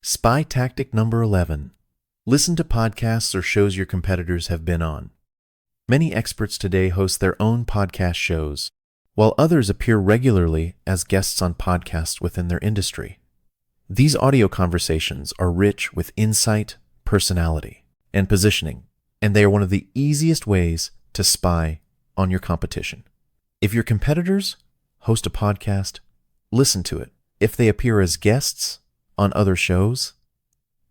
Spy tactic number 11. Listen to podcasts or shows your competitors have been on. Many experts today host their own podcast shows, while others appear regularly as guests on podcasts within their industry. These audio conversations are rich with insight, personality, and positioning, and they are one of the easiest ways to spy on your competition. If your competitors host a podcast, listen to it. If they appear as guests on other shows,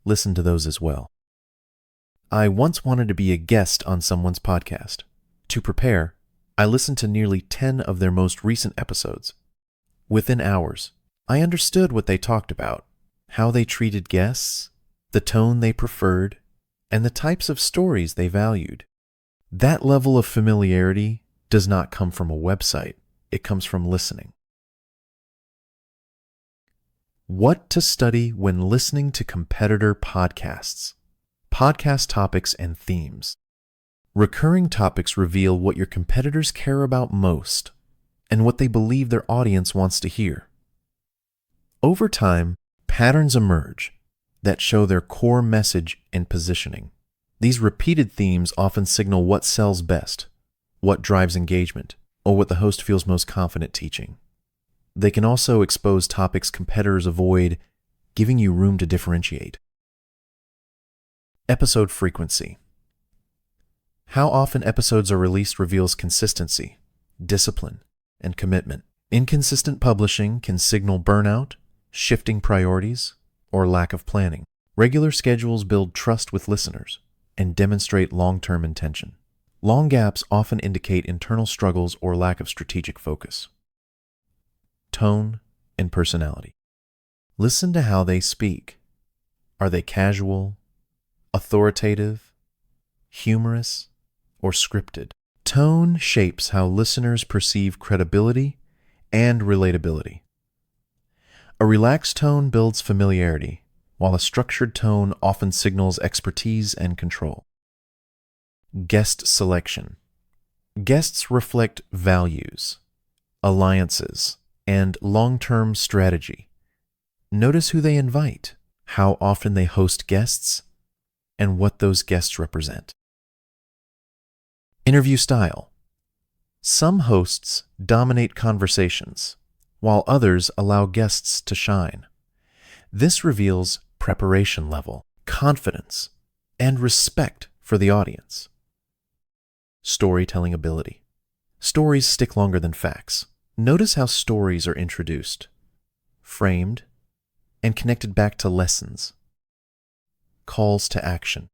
listen to those as well. I once wanted to be a guest on someone's podcast. To prepare, I listened to nearly 10 of their most recent episodes. Within hours, I understood what they talked about, how they treated guests, the tone they preferred, and the types of stories they valued. That level of familiarity does not come from a website. It comes from listening. What to study when listening to competitor podcasts. Podcast topics and themes. Recurring topics reveal what your competitors care about most and what they believe their audience wants to hear. Over time, patterns emerge that show their core message and positioning. These repeated themes often signal what sells best, what drives engagement, or what the host feels most confident teaching. They can also expose topics competitors avoid, giving you room to differentiate. Episode frequency. How often episodes are released reveals consistency, discipline, and commitment. Inconsistent publishing can signal burnout, shifting priorities, or lack of planning. Regular schedules build trust with listeners and demonstrate long-term intention. Long gaps often indicate internal struggles or lack of strategic focus. Tone and personality. Listen to how they speak. Are they casual, authoritative, humorous, or scripted? Tone shapes how listeners perceive credibility and relatability. A relaxed tone builds familiarity, while a structured tone often signals expertise and control. Guest selection. Guests reflect values, alliances, and long-term strategy. Notice who they invite, how often they host guests, and what those guests represent. Interview style. Some hosts dominate conversations, while others allow guests to shine. This reveals preparation level, confidence, and respect for the audience. Storytelling ability. Stories stick longer than facts. Notice how stories are introduced, framed, and connected back to lessons. Calls to action.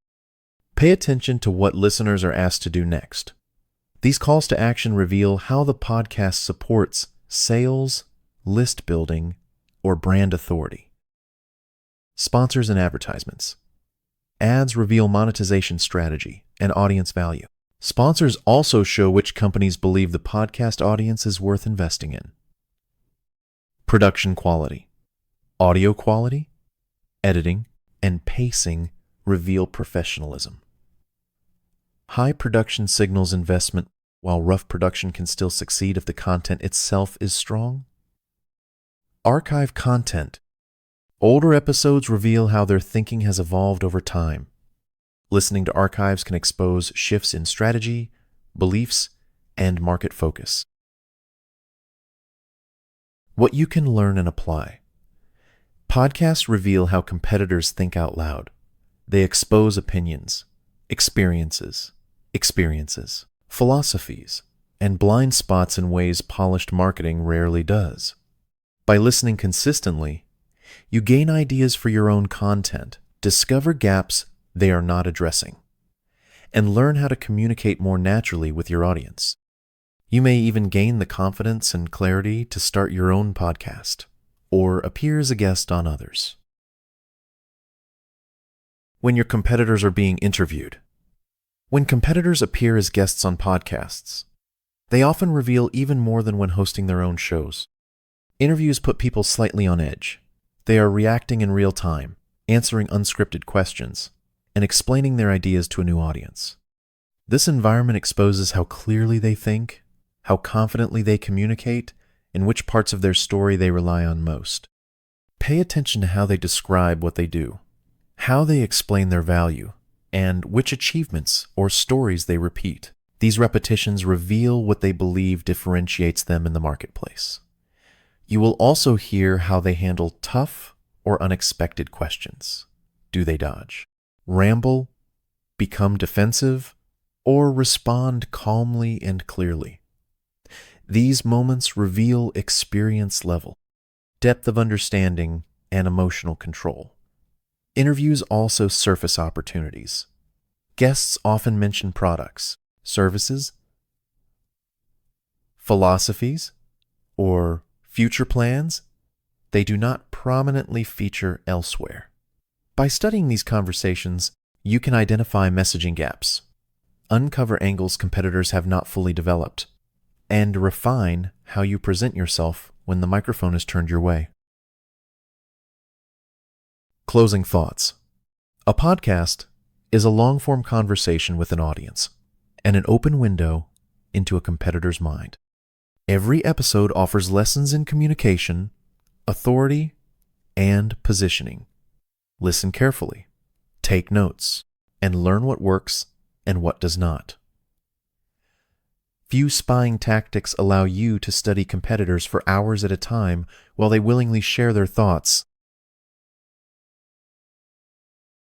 Pay attention to what listeners are asked to do next. These calls to action reveal how the podcast supports sales, list building, or brand authority. Sponsors and advertisements. Ads reveal monetization strategy and audience value. Sponsors also show which companies believe the podcast audience is worth investing in. Production quality. Audio quality, editing, and pacing reveal professionalism. High production signals investment, while rough production can still succeed if the content itself is strong. Archive content. Older episodes reveal how their thinking has evolved over time. Listening to archives can expose shifts in strategy, beliefs, and market focus. What you can learn and apply. Podcasts reveal how competitors think out loud. They expose opinions, experiences, philosophies, and blind spots in ways polished marketing rarely does. By listening consistently, you gain ideas for your own content, discover gaps they are not addressing, and learn how to communicate more naturally with your audience. You may even gain the confidence and clarity to start your own podcast or appear as a guest on others. When your competitors are being interviewed. When competitors appear as guests on podcasts, they often reveal even more than when hosting their own shows. Interviews put people slightly on edge. They are reacting in real time, answering unscripted questions, and explaining their ideas to a new audience. This environment exposes how clearly they think, how confidently they communicate, and which parts of their story they rely on most. Pay attention to how they describe what they do, how they explain their value, and which achievements or stories they repeat. These repetitions reveal what they believe differentiates them in the marketplace. You will also hear how they handle tough or unexpected questions. Do they dodge, ramble, become defensive, or respond calmly and clearly? These moments reveal experience level, depth of understanding, and emotional control. Interviews also surface opportunities. Guests often mention products, services, philosophies, or future plans they do not prominently feature elsewhere. By studying these conversations, you can identify messaging gaps, uncover angles competitors have not fully developed, and refine how you present yourself when the microphone is turned your way. Closing thoughts. A podcast is a long-form conversation with an audience and an open window into a competitor's mind. Every episode offers lessons in communication, authority, and positioning. Listen carefully, take notes, and learn what works and what does not. Few spying tactics allow you to study competitors for hours at a time while they willingly share their thoughts